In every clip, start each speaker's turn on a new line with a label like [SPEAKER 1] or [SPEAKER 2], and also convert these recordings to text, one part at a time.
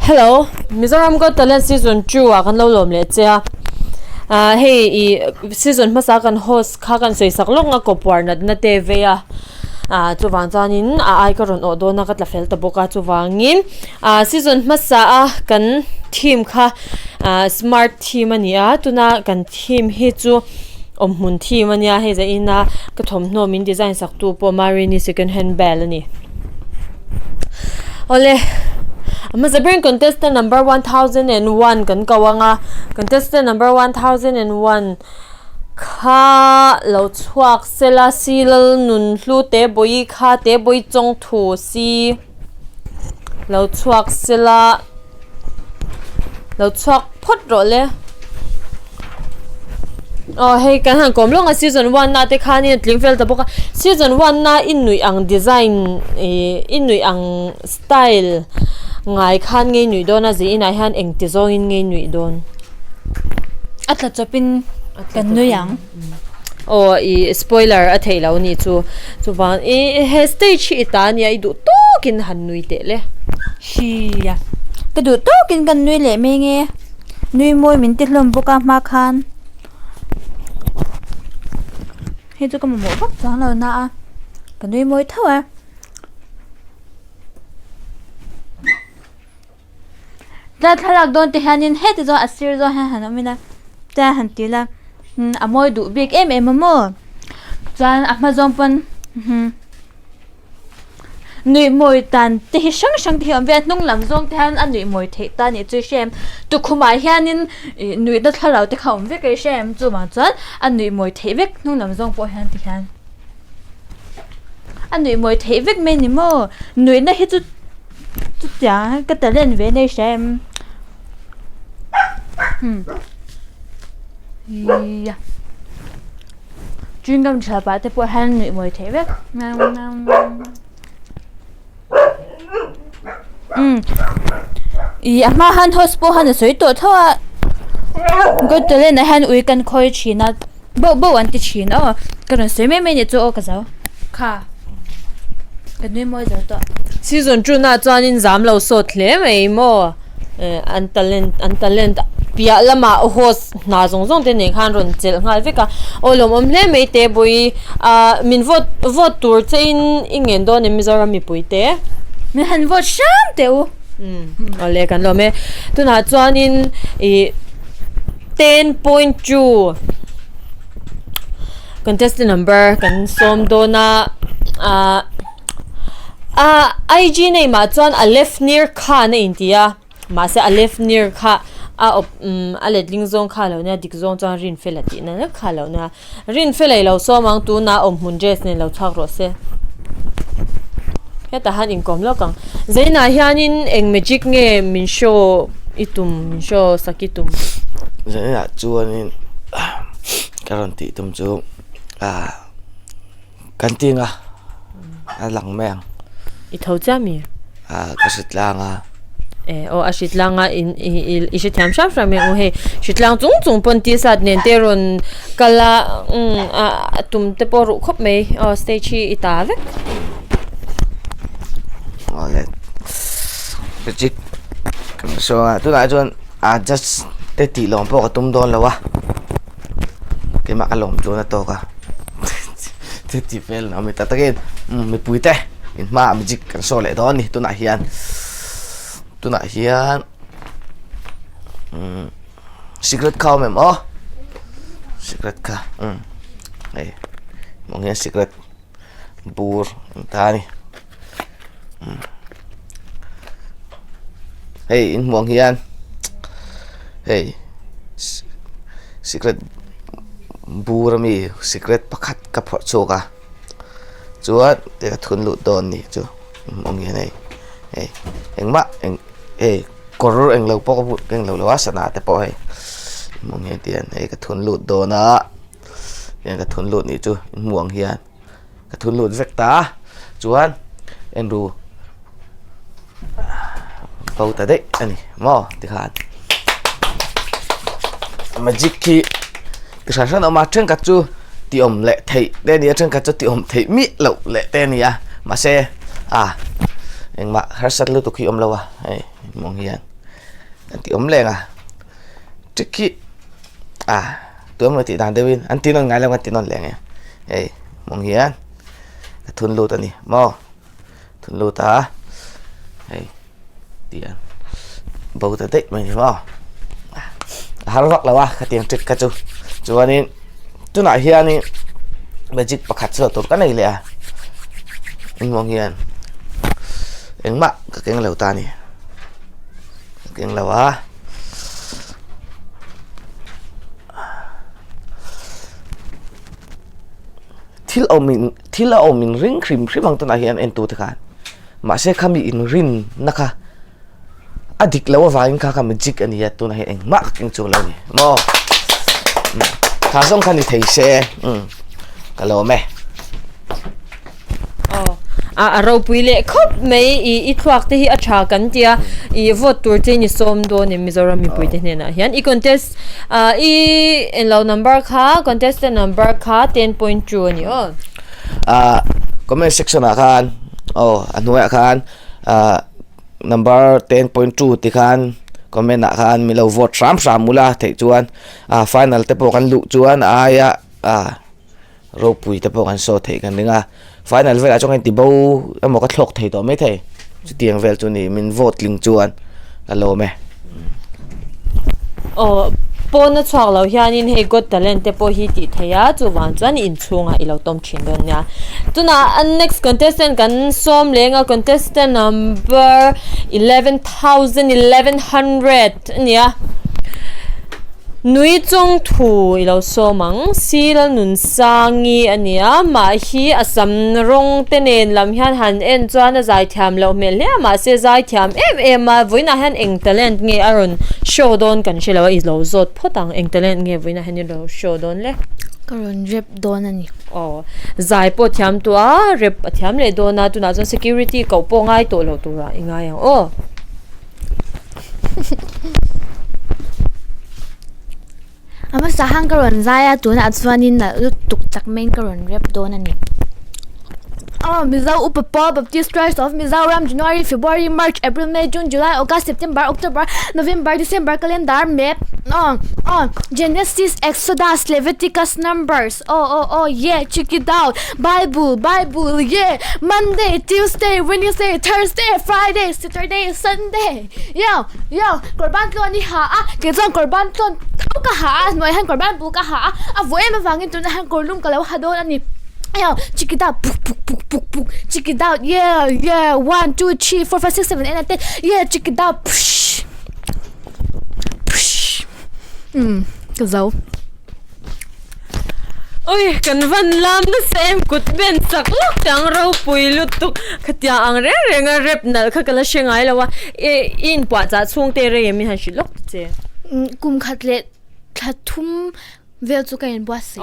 [SPEAKER 1] Hello, Mizoram got talent season 2 kan lo lom le cha. Hey season masa kan host kha kan soi sak long a kopwar na te ve a. Chuwang chanin ai ka ron odo na ka tla fel ta boka chuwangin season masa a kan team kha smart team ania tuna kan team hi chu omhmun team ania he za ina ka thom hno min design sak tu po marini second hand bel ani. Ole Mazabirin contestant number 1001 kan kawanga contestant number 1001 kha lo chuak sela silal nun hlu tebawihi.chwngthu si lo chuak sela lo chuak phot ro le hey kan han kom long a season 1 na te khani tlingfel ta boka season 1 na innui ang design innui ang style ngai khan ngei nui don a zi ina hian engti zong in ngei nui don
[SPEAKER 2] atla chopin kan nu yang
[SPEAKER 1] spoiler a theilo ni chu ban he stage itania I du to kin han nui te le
[SPEAKER 2] ya ka du to kin kan nui le me nge nui moi min ti hlom boka ma khan he chu ka mo bak chang lo na a kan nui moi thaw a da thalak don te hanin he te zo asir zo han hanomina ta han tila amoy du big mo chan amazon pon nui moi tan te sang sang te am vet nung lam zong te han an nui moi the ta ni chu shem tu khumai hianin nui da thalau te khom ve ke shem chu ma chan an nui moi the vek nung lam zong po han ti han an nui moi the vek me ni mo nui na hi chu ja ka ta len ve nei shem ya chuyên chả bà te po han nui moi the vek ama han hospo han soi to thawa go to le na han ui kan khoi china bo an ti china kan soi me ni cho ka zau kha kan nui moi zo to
[SPEAKER 1] season 2 na chanin zam lo so thle mai mo an talent pia lama host na zong zong te ne khan ron chel ngal veka olom om hle mei te boi min vote tur che in ingen do ne Mizoram mi puite
[SPEAKER 2] me han vote sham te u
[SPEAKER 1] ole kan lo me tuna chuanin 10.2 contestant number kan som do na IG nei ma chuan a left near kha na india ma se a left near kha a ledling zong kha lo na dik zong chang rin felati na kha lo na rin felai lo so mang tu na mun dress ne lo thak ro se ta han in kom lo kang zaina hianin eng magic nge min show itum show sakitum
[SPEAKER 3] zaina chuanin karanti tum chu kantinga lang meng
[SPEAKER 1] I thau cha mi
[SPEAKER 3] kasitlanga
[SPEAKER 1] ashitlanga I shithyam sham sham me he shitlang chung pon ti sat nen te ron kala tum te por khop me stage hi ita ve
[SPEAKER 3] ole magic so tu la chuan just te ti lom po ka tum don lawa ke ma ka lom chu na to ka te ti fel na mi ta takin mi puite in ma magic kan so le don ni tu na hian secret cow mem secret ka hey mong hian secret bur ta ni hey in mong hian hey secret bur mi secret pakhat ka pho choka chuan te ka thun lu don ni chu mong hian hey engma koror eng lo pok bu keng lo lawa sana te po hey mong hian tian hey ka thun lut do na yang ka thun lut ni chu muang hian ka thun lut vekta chuan enru pau ta de ani mo ti khan magic ki sa san ma chen ka chu ti om le thei de ni chen ka chu ti om thei mi lo le te ni ma se eng ma har sat lu tu khi om lo ai mong hian อันที่แรงจิกกี้ตัวมันติดด่านเดวินอันที่นอนไงแล้วอันที่นอนแรงเนี่ยเฮ้ยมองเหี้ยนทุนรูตัวนี้มอทุนรูตาเฮ้ยเดี๋ยวเบาตัวเด็กไหมมอฮาร์ล็อกแล้ววะขัดเตียงจิกกระจูวันนี้ตัวไหนเฮียนี่เบจิกประคัดสุดตัวกันไหนเลยมองเหี้ยนเอ็งมะกับเก่งเหลวตานี่เก่งแล้ววะที่เราเอามินริงครีมบางตัวไหนเห็นเอ็นตัวที่กันมาเช่ขามีอินรินนะคะอดีตแล้วว่าอินข้ามีจิกอันนี้ตัวไหนเองมากเก่งจุแล้วนี่มอข้าส่งคันนี้เทเช่ก็แล้วไหม
[SPEAKER 1] เราปุยเล่ครบไม่อีทวักที่อาชากันเดียอีวอตตัวเจนี่ส้มโดนมิโซรามิปุยเดเนี่ยนะเห็นอีคอนเทสอีเอ็นเรา number ค่ะคอนเทสต์ number ค่ะ 10.2 นี่
[SPEAKER 3] comment section อาอันนู้นอาคารnumber 10.2 ที่คันคอมเมนต์อาคารมีเรา vote 3 มูลเทจวนfinal เตปกันลุจวนเราปุยเตปกันโซเทกันนึงfinal เวลาจงให้ติบูแล้วมันก็ถกเทต่อไม่เทจุดเตียงเวลจุนี้มัน vote ลิงจวนกันโลไหม
[SPEAKER 1] ปนชาวเราเฮียนินให้กดแต่เล่นเตปอฮีติเทียจูวันจวนอินช่วงอีเราต้มชิงกันเนี่ยตัวน่ะ next contestant กันส้มเลี้ยงcontestant number 11,1100เนี่ยnuyy.ch อีเราส้มังซีลนุนสางีอันเนี้ยมาฮีอสัมรงเตเนนลำหันเอ็นจวนใจแถมเราเมลี่ยมาเสียใจแถมมาวินาหันเอ็งเตเลนเงี้ยอรุณโชว์โดนกันเชลว่าอีเราจดพอตังเอ็งเตเลนเงี้ยวินาหันเราโชว์โดนเลย
[SPEAKER 2] ก็รุนเร็บโดนอันนี้
[SPEAKER 1] ใจพอแถมตัวเร็บแถมเลยโดนนะตัวน่าจะ security เขาป้องง่ายตัวเราตัวละง่ายอย่าง
[SPEAKER 2] มาสหังกรอนใจตัวน่ะส่วนนี้น่ะตุกจักเมนกรอนเร็บโดนอันนี้Mizo Upapol Baptist Church of Mizoram January February March April May June July August September October November December calendar map Genesis Exodus Leviticus Numbers yeah check it out Bible yeah Monday Tuesday Wednesday Thursday Friday Saturday Sunday yo กรบ้านตัวนี้หาเกี่ยวกับกรบ้านตัวเขาก็หาหน่วยให้กรบ้านปูก็หาเว้ยมาฟังกันตัวนั้นให้กรลุ่มกันแล้วหาโดนอันนี้Yo, check it out. Check it out. Yeah. 1, 2, 3, 4, 5, 6, 7, 8, 9, 10. Yeah, check it out. Cái dấu.
[SPEAKER 1] Ôi, cần văn làm nó xem cút bên sạc lúc chẳng rau bùi lutuk khát ya ang re nga rep na khakala shengai lawa in pa cha chung te re mi han shi lok che
[SPEAKER 2] kum khatlet thathum vel chu ka in bua se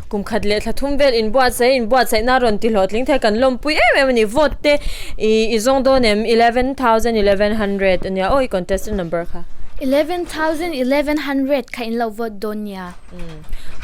[SPEAKER 1] kum khatle thathum vel in bua se na ron ti hlot ling the kan lom pui ni vote te I zong do nem 11,1100 ania oi contestant number kha
[SPEAKER 2] 11,1100 ka in lo vote donya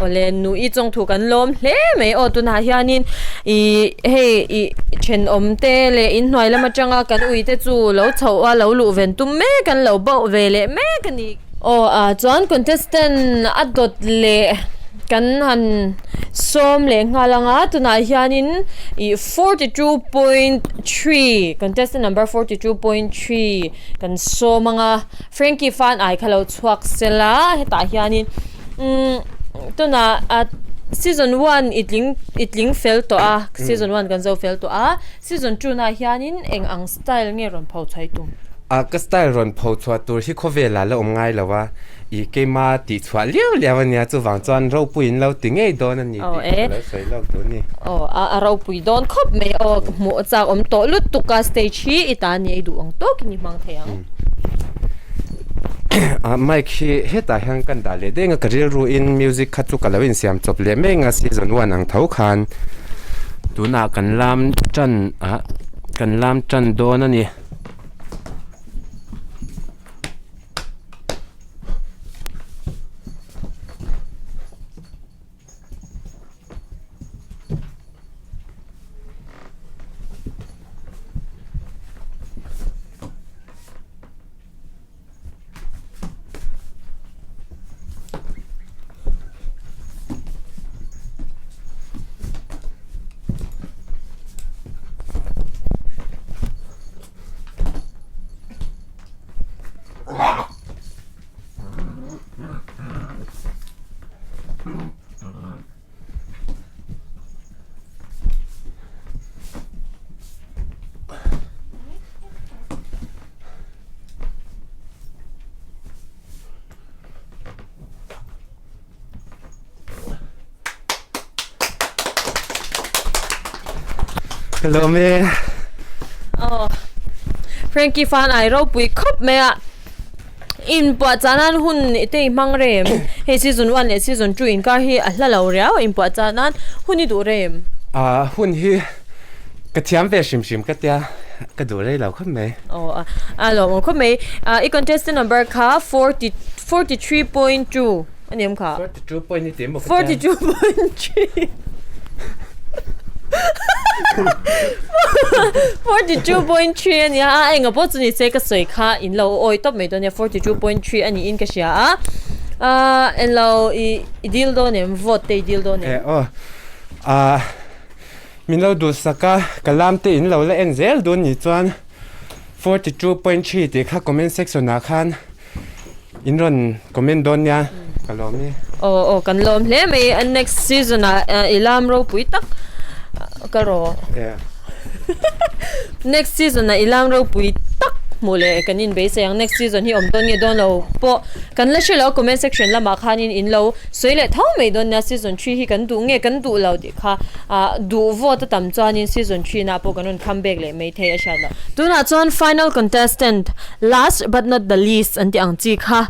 [SPEAKER 1] ole nuyy.ch kan lom hle me tu na hianin I chen om te le in hnoi lama changa kan ui te chu lo chho lo lu ven tum me kan lo bo ve le me kan ni chuan contestant adot le kan han som le ngalanga tuna hianin 42.3 contestant number 42.3 kan somanga Frankie fan ai khalo chuak sela heta hianin tuna at season 1 itling fail to season 1 kan zo fail to season 2 na hianin eng ang style nge ron phau chai tum
[SPEAKER 4] ก็สไตล์รอนพอชัวตัวที่เขาเวลาแล้วง่ายแล้วว่าอีเกมาติชัวเลี้ยววันนี้จะวางจวนเราปุ่นเราถึงไอ้โดนนั่นนี่แล้วใส่เราตัวนี้
[SPEAKER 1] เราปุ่นโดนครบไม่หมูจากโตลุดตุกาสเตชีอีตานี่ดูอังโตกินมังเทียง
[SPEAKER 4] ไม่คือเหตุการณ์กันได้เลยเด้งก็เรียนรู้อินมิวสิกคัดตุกาลวินเสียมจบเลยไม่งั้นซีซั่นวันอังเท่าคันดูน่ากันลำจันโดนนั่นนี่ lo me
[SPEAKER 1] oh Frankie fan ai ro pui khop me a in po chanan hun te mang rem he season 1 le season 2 in ka hi a hla lo ria in po chanan huni du rem
[SPEAKER 4] hun hi ka thiam ve shim ka tia ka du rei lo khop me
[SPEAKER 1] oh alo mo khop me I contestant number kha 43.2 anh em kha 42.3 42.3 anh ai ngập bớt ni se ka soi kha in lo oi top me don 42.3 anh in ka sia en lo I deal do nem vote te deal do nem
[SPEAKER 4] min lo du saka kalam te in lo la enzel don ni chuan 42.3 te kha comment section na khan in ron comment don ya kalomi
[SPEAKER 1] kan lom hle me next season ilam ro pui tak karo next season na ilam ro pui tak mole kanin be sayang next season hi om don nge don lo po kan la shilo comment section la ma khanin in lo soile thau me don na season 3 hi kan du nge kan du lo di kha du vote tam chuan in season 3 na po kanun comeback le me the asha la tuna chuan final contestant last but not the least anti ang chi kha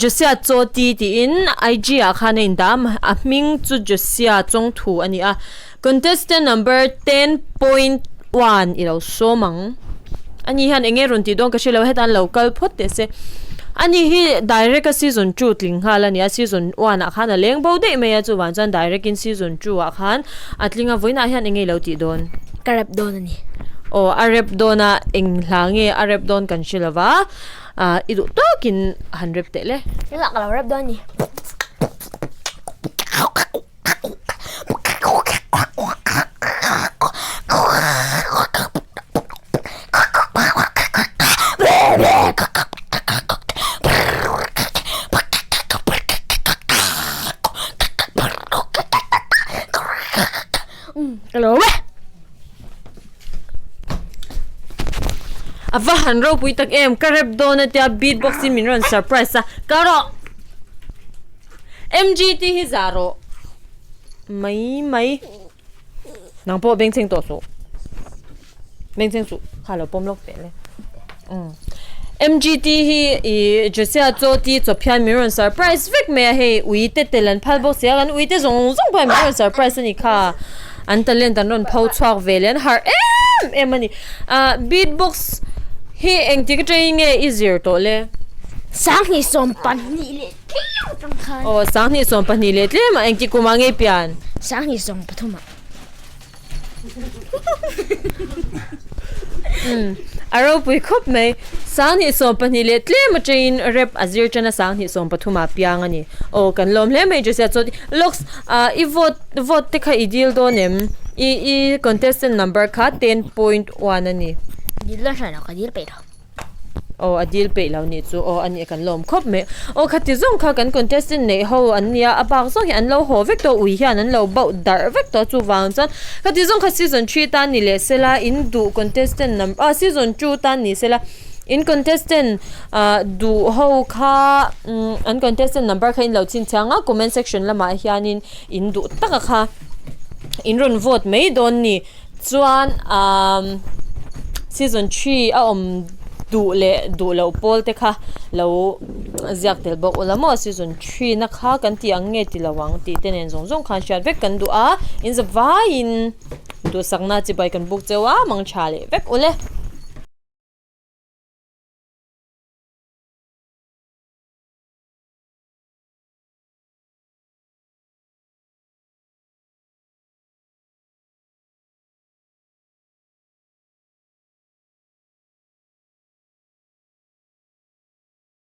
[SPEAKER 1] Josia choti ti in IG a khane indam a ming chu Josia ṭheuh ani a contestant number 10.1 ilo somang ani han enge run ti don ka shelo hetan local phot te se ani hi direct a season 2 tling hala ni a season 1 a khana leng bo de me a chu wan chan direct in season 2 a khan atlinga voina hian enge lo ti don
[SPEAKER 2] karap don ani
[SPEAKER 1] arep dona eng hlange arep don kan shilawa idu tokin 100 tele
[SPEAKER 2] la ka rap don ni
[SPEAKER 1] hello ava hanro pui tak em karep dona tia beatboxing min ron surprise sa karo MGT hi zaro mai nang po beng cheng to so beng cheng su halo pom lok pe le MGT hi I Josia choti chophian min ron surprise vek me he uite telan phalbo sia gan uite zong pa min ron surprise ni kha an talent an ron phau chhuak velen har em ani beatbox hi engti ka train nge easier to le
[SPEAKER 2] sang ni som pan ni le tang khan
[SPEAKER 1] sang ni som pan ni le tle ma engti kumange pian
[SPEAKER 2] sang ni som pathuma
[SPEAKER 1] aro pui khop me sang ni som pan ni le tle ma train rep azir chana sang ni som pathuma piang ani kan lom le me just so looks I vote te kha ideal do nem I contestant number kha 10.1 ani
[SPEAKER 2] dilla sa na ka dil pe
[SPEAKER 1] adil pe law ni chu ani kan lom khop me khati zong kha kan contestant nei ho ania abak zo hi an lo ho vek to ui hian an lo bau dar vek to chu wang chan khati zong kha season 3 tan ni le sela in du contestant number season 2 tan ni sela in contestant du ho kha an contestant number kha in lo chin changa comment section lama hianin in du taka kha in run vote me don ni chuan season 3 du lo pol te kha lo ziak tel bok ulamo season 3 na kha kan ti ange ti lawang ti tenen zong khan shat vek kan du in the vain du sakna chi bai kan buk chewa mang chale vek ule